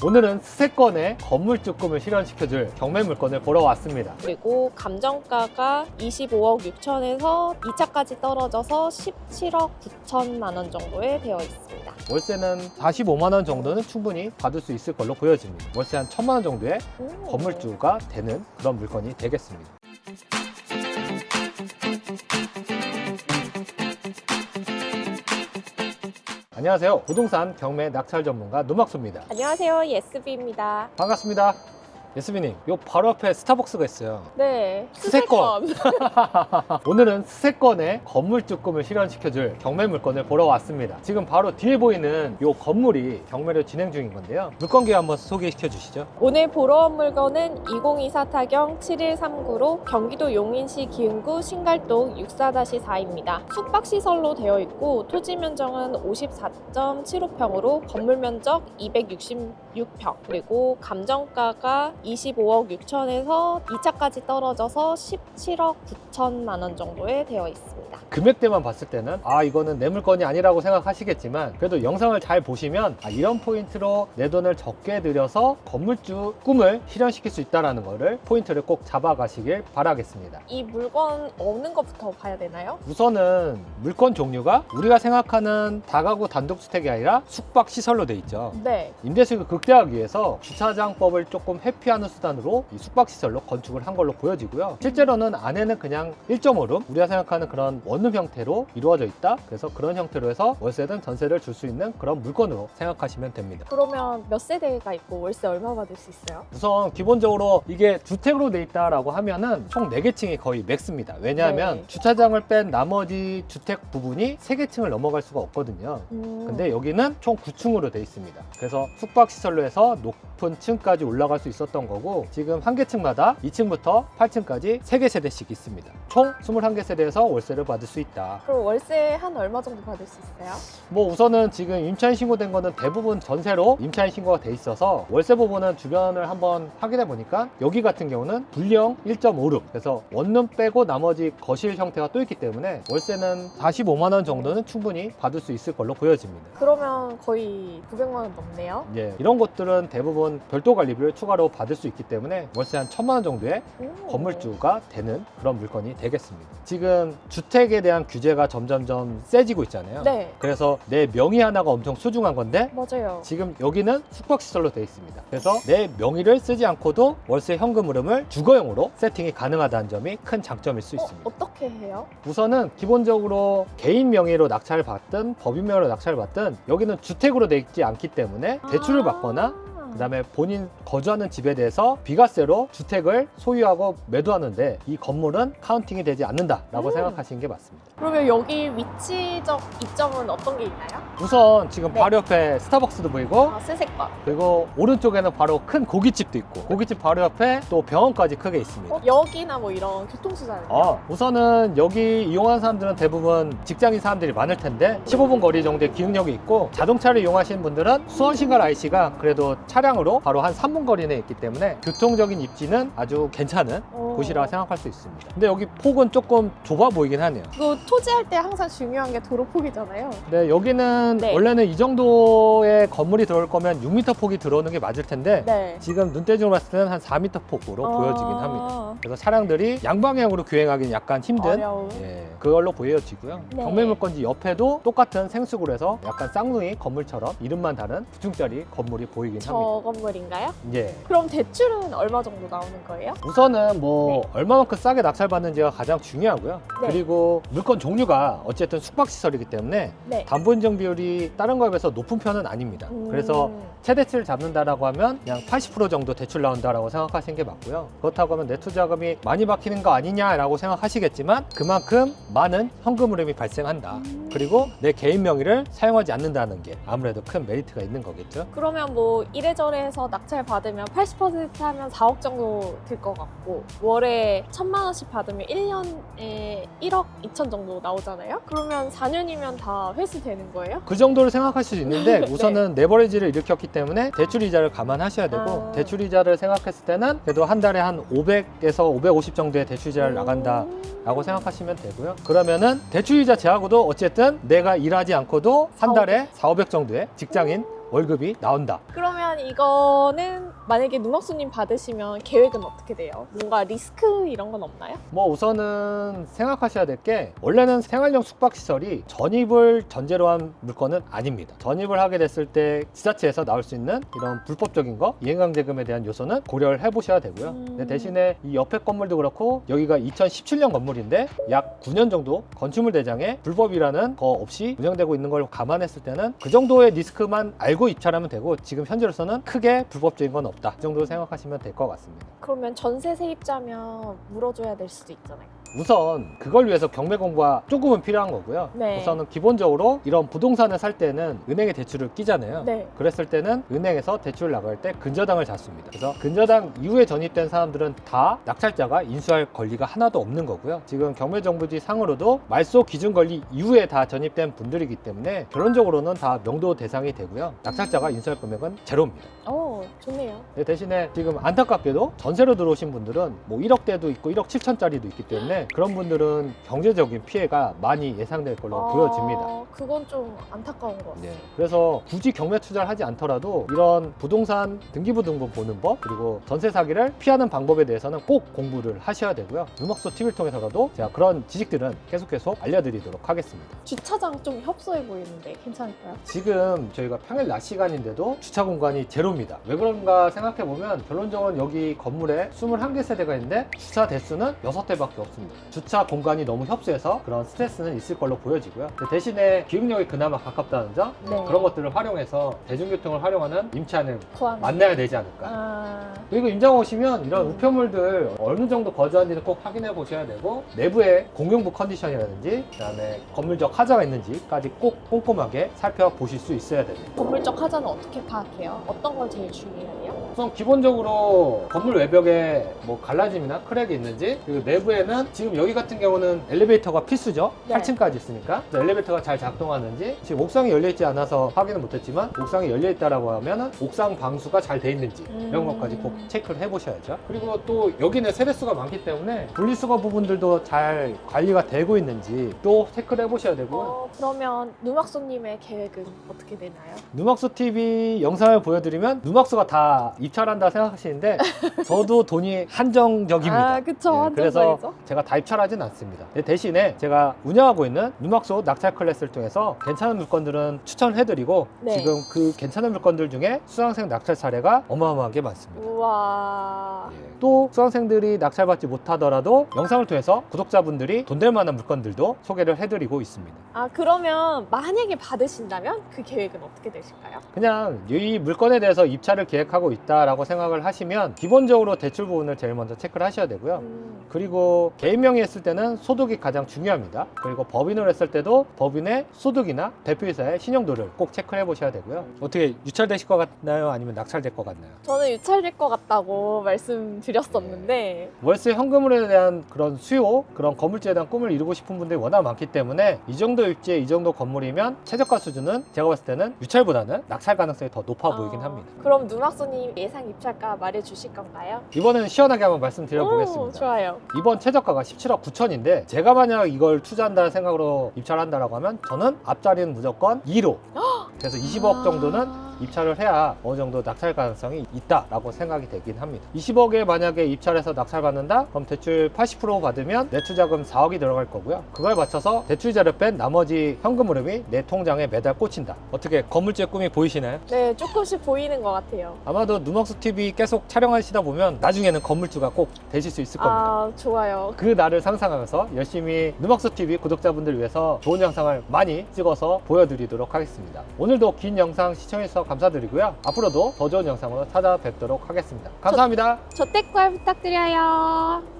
오늘은 수세권에 건물주 꿈을 실현시켜줄 경매 물건을 보러 왔습니다. 그리고 감정가가 25억 6천에서 2차까지 떨어져서 17억 9천만 원 정도에 되어 있습니다. 월세는 45만 원 정도는 충분히 받을 수 있을 걸로 보여집니다. 월세 한 1,000만 원 정도의 건물주가 되는 그런 물건이 되겠습니다. 안녕하세요. 부동산 경매 낙찰 전문가 노막수입니다. 안녕하세요. 예스비입니다. 반갑습니다. 예스비님, 요 바로 앞에 스타벅스가 있어요. 네, 수세권. 오늘은 수세권에 건물주 꿈을 실현시켜줄 경매 물건을 보러 왔습니다. 지금 바로 뒤에 보이는 요 건물이 경매를 진행 중인 건데요. 물건기 한번 소개시켜 주시죠. 오늘 보러 온 물건은 2024 타경 7139로 경기도 용인시 기흥구 신갈동 64-4입니다. 숙박시설로 되어 있고 토지 면적은 54.75평으로 건물 면적 266평, 그리고 감정가가 25억 6천에서 2차까지 떨어져서 17억 9천만 원 정도에 되어 있습니다. 금액대만 봤을 때는 이거는 내 물건이 아니라고 생각하시겠지만 그래도 영상을 잘 보시면 이런 포인트로 내 돈을 적게 들여서 건물주 꿈을 실현시킬 수 있다는 거를 포인트를 꼭 잡아가시길 바라겠습니다. 이 물건 없는 것부터 봐야 되나요? 우선은 물건 종류가 우리가 생각하는 다가구 단독주택이 아니라 숙박시설로 돼 있죠. 네. 임대수익을 극대화하기 위해서 주차장법을 조금 회피하는 수단으로 이 숙박시설로 건축을 한 걸로 보여지고요. 실제로는 안에는 그냥 1.5룸, 우리가 생각하는 그런 원룸 형태로 이루어져 있다. 그래서 그런 형태로 해서 월세든 전세를 줄 수 있는 그런 물건으로 생각하시면 됩니다. 그러면 몇 세대가 있고 월세 얼마 받을 수 있어요? 우선 기본적으로 이게 주택으로 돼 있다라고 하면은 총 4개 층이 거의 맥스입니다. 왜냐하면 네. 주차장을 뺀 나머지 주택 부분이 3개 층을 넘어갈 수가 없거든요. 근데 여기는 총 9층으로 돼 있습니다. 그래서 숙박시설로 해서 높은 층까지 올라갈 수 있었던 거고, 지금 한 개 층마다 2층부터 8층까지 3개 세대씩 있습니다. 총 21개 세대에서 월세를 받을 수 있다. 그럼 월세 한 얼마 정도 받을 수 있어요? 뭐 우선은 지금 임차인 신고된 거는 대부분 전세로 임차인 신고가 돼 있어서 월세 부분은 주변을 한번 확인해 보니까 여기 같은 경우는 분령 1.5룸, 그래서 원룸 빼고 나머지 거실 형태가 또 있기 때문에 월세는 45만 원 정도는 충분히 받을 수 있을 걸로 보여집니다. 그러면 거의 900만 원 넘네요? 예, 이런 것들은 대부분 별도 관리비를 추가로 받을 수 있기 때문에 월세 한 1,000만 원 정도의 건물주가 되는 그런 물건이 되겠습니다. 지금 주택에 대한 규제가 점점점 세지고 있잖아요. 네. 그래서 내 명의 하나가 엄청 소중한 건데 맞아요. 지금 여기는 숙박시설로 되어 있습니다. 그래서 내 명의를 쓰지 않고도 월세 현금 흐름을 주거용으로 세팅이 가능하다는 점이 큰 장점일 수 있습니다. 어떻게 해요? 우선은 기본적으로 개인 명의로 낙찰을 받든 법인 명의로 낙찰을 받든 여기는 주택으로 되어 있지 않기 때문에 대출을 받거나 그 다음에 본인 거주하는 집에 대해서 비과세로 주택을 소유하고 매도하는데 이 건물은 카운팅이 되지 않는다라고 생각하시는 게 맞습니다. 그러면 여기 위치적 이점은 어떤 게 있나요? 우선 지금 네. 바로 옆에 스타벅스도 보이고 수세권. 그리고 오른쪽에는 바로 큰 고깃집도 있고 고깃집 바로 옆에 또 병원까지 크게 있습니다. 여기나 뭐 이런 교통수단은요? 우선은 여기 이용하는 사람들은 대부분 직장인 사람들이 많을 텐데 15분 거리 정도의 기흥역이 있고, 자동차를 이용하시는 분들은 수원신갈 IC가 그래도 차량으로 바로 한 3분 거리 내에 있기 때문에 교통적인 입지는 아주 괜찮은 곳이라 생각할 수 있습니다. 근데 여기 폭은 조금 좁아 보이긴 하네요. 그거 토지할 때 항상 중요한 게 도로 폭이잖아요. 네, 여기는 네. 원래는 이 정도의 건물이 들어올 거면 6m 폭이 들어오는 게 맞을 텐데 네. 지금 눈대중으로 봤을 때는 한 4m 폭으로 보여지긴 합니다. 그래서 차량들이 양방향으로 주행하기는 약간 힘든 어려운. 그걸로 보여지고요. 네. 경매물건지 옆에도 똑같은 생수구로 해서 약간 쌍둥이 건물처럼 이름만 다른 9층짜리 건물이 보이긴 저 합니다. 건물인가요? 예. 그럼 대출은 얼마 정도 나오는 거예요? 우선은 뭐 네. 얼마만큼 싸게 낙찰받는지가 가장 중요하고요. 네. 그리고 물건 종류가 어쨌든 숙박시설이기 때문에 네. 담보인정 비율이 다른 거에 비해서 높은 편은 아닙니다. 그래서 최대치를 잡는다라고 하면 그냥 80% 정도 대출 나온다라고 생각하시는 게 맞고요. 그렇다고 하면 내 투자금이 많이 박히는 거 아니냐라고 생각하시겠지만 그만큼 많은 현금 흐름이 발생한다. 그리고 내 개인 명의를 사용하지 않는다는 게 아무래도 큰 메리트가 있는 거겠죠. 그러면 뭐 이래저래 해서 낙찰 받으면 80% 하면 4억 정도 들 것 같고, 월에 1,000만 원씩 받으면 1년에 1억 2천 정도 나오잖아요? 그러면 4년이면 다 회수되는 거예요? 그 정도를 생각하실 수 있는데 네. 우선은 레버리지를 일으켰기 때문에 대출 이자를 감안하셔야 되고, 대출 이자를 생각했을 때는 그래도 한 달에 한 500에서 550 정도의 대출 이자를 나간다 라고 생각하시면 되고요. 그러면은 대출 이자 제하고도 어쨌든 내가 일하지 않고도 한 달에 4, 500 정도의 직장인 월급이 나온다. 그러면 이거는 만약에 누막수님 받으시면 계획은 어떻게 돼요? 뭔가 리스크 이런 건 없나요? 뭐 우선은 생각하셔야 될 게 원래는 생활용 숙박시설이 전입을 전제로 한 물건은 아닙니다. 전입을 하게 됐을 때 지자체에서 나올 수 있는 이런 불법적인 거, 이행강제금에 대한 요소는 고려를 해보셔야 되고요. 근데 대신에 이 옆에 건물도 그렇고 여기가 2017년 건물인데 약 9년 정도 건축물 대장에 불법이라는 거 없이 운영되고 있는 걸 감안했을 때는 그 정도의 리스크만 알고 입찰하면 되고 지금 현재로서는 크게 불법적인 건 없다. 이 정도로 생각하시면 될 것 같습니다. 그러면 전세 세입자면 물어줘야 될 수도 있잖아요. 우선 그걸 위해서 경매 공부가 조금은 필요한 거고요. 네. 우선은 기본적으로 이런 부동산을 살 때는 은행에 대출을 끼잖아요. 네. 그랬을 때는 은행에서 대출 나갈 때 근저당을 잡습니다. 그래서 근저당 이후에 전입된 사람들은 다 낙찰자가 인수할 권리가 하나도 없는 거고요. 지금 경매정보지 상으로도 말소 기준 권리 이후에 다 전입된 분들이기 때문에 결론적으로는 다 명도 대상이 되고요. 낙찰자가 인수할 금액은 제로입니다. 좋네요. 대신에 지금 안타깝게도 전세로 들어오신 분들은 뭐 1억대도 있고 1억 7천짜리도 있기 때문에 그런 분들은 경제적인 피해가 많이 예상될 걸로 보여집니다. 그건 좀 안타까운 것 같아요. 네. 그래서 굳이 경매 투자를 하지 않더라도 이런 부동산 등기부등본 보는 법 그리고 전세 사기를 피하는 방법에 대해서는 꼭 공부를 하셔야 되고요. 누막소 TV를 통해서라도 제가 그런 지식들은 계속 알려드리도록 하겠습니다. 주차장 좀 협소해 보이는데 괜찮을까요? 지금 저희가 평일 낮 시간인데도 주차 공간이 제로입니다. 왜 그런가 생각해보면 결론적으로 여기 건물에 21개 세대가 있는데 주차 대수는 6대밖에 없습니다. 주차 공간이 너무 협소해서 그런 스트레스는 있을 걸로 보여지고요. 대신에 기흥역이 그나마 가깝다는 점 네. 그런 것들을 활용해서 대중교통을 활용하는 임차인을 구하는. 만나야 되지 않을까. 그리고 임장 오시면 이런 우편물들 어느 정도 거주한지는 꼭 확인해 보셔야 되고 내부에 공용부 컨디션이라든지 그다음에 건물적 하자가 있는지까지 꼭 꼼꼼하게 살펴보실 수 있어야 됩니다. 건물적 하자는 어떻게 파악해요? 어떤 걸 제일 중요해요? 우선 기본적으로 건물 외벽에 뭐 갈라짐이나 크랙이 있는지 그리고 내부에는 지금 여기 같은 경우는 엘리베이터가 필수죠. 네. 8층까지 있으니까 그래서 엘리베이터가 잘 작동하는지 지금 옥상이 열려있지 않아서 확인은 못했지만 옥상이 열려있다라고 하면 옥상 방수가 잘 돼 있는지 이런 것까지 꼭 체크를 해보셔야죠. 그리고 또 여기는 세대수가 많기 때문에 분리수거 부분들도 잘 관리가 되고 있는지 또 체크를 해보셔야 되고요. 그러면 누막수님의 계획은 어떻게 되나요? 누막수 TV 영상을 보여드리면 누막수가 다 입찰한다 생각하시는데 저도 돈이 한정적입니다. 그쵸. 그래서 한정적이죠. 제가 다 입찰하진 않습니다. 대신에 제가 운영하고 있는 누막수 낙찰 클래스를 통해서 괜찮은 물건들은 추천해드리고 네. 지금 그 괜찮은 물건들 중에 수강생 낙찰 사례가 어마어마하게 많습니다. 우와. 또 수강생들이 낙찰받지 못하더라도 영상을 통해서 구독자분들이 돈 될 만한 물건들도 소개를 해드리고 있습니다. 그러면 만약에 받으신다면 그 계획은 어떻게 되실까요? 그냥 이 물건에 대해서 입찰을 계획하고 있다라고 생각을 하시면 기본적으로 대출 부분을 제일 먼저 체크를 하셔야 되고요. 그리고 개인 명의 했을 때는 소득이 가장 중요합니다. 그리고 법인으로 했을 때도 법인의 소득이나 대표이사의 신용도를 꼭 체크해 보셔야 되고요. 어떻게 유찰되실 것 같나요? 아니면 낙찰될 것 같나요? 저는 유찰될 것 같다고 말씀드렸었는데 월세 현금으로 대한 그런 수요, 그런 건물주에 대한 꿈을 이루고 싶은 분들이 워낙 많기 때문에 이 정도 입지에 이 정도 건물이면 최저가 수준은 제가 봤을 때는 유찰보다는 낙찰 가능성이 더 높아 보이긴 합니다. 그럼 누막수님 예상 입찰가 말해주실 건가요? 이번에는 시원하게 한번 말씀드려 보겠습니다. 좋아요. 이번 최저가가 17억 9천인데 제가 만약 이걸 투자한다는 생각으로 입찰한다라고 하면 저는 앞자리는 무조건 2로 그래서 20억 정도는 입찰을 해야 어느 정도 낙찰 가능성이 있다라고 생각이 되긴 합니다. 20억에 만약에 입찰해서 낙찰받는다? 그럼 대출 80% 받으면 내투자금 4억이 들어갈 거고요. 그걸 맞춰서 대출자를 뺀 나머지 현금 흐름이 내 통장에 매달 꽂힌다. 어떻게 건물주의 꿈이 보이시나요? 네, 조금씩 보이는 것 같아요. 아마도 누막수TV 계속 촬영하시다 보면 나중에는 건물주가 꼭 되실 수 있을 겁니다. 좋아요. 그 날을 상상하면서 열심히 누막수TV 구독자분들 위해서 좋은 영상을 많이 찍어서 보여드리도록 하겠습니다. 오늘도 긴 영상 시청해주셔서 감사드리고요. 앞으로도 더 좋은 영상으로 찾아뵙도록 하겠습니다. 감사합니다. 저택 구할 부탁드려요.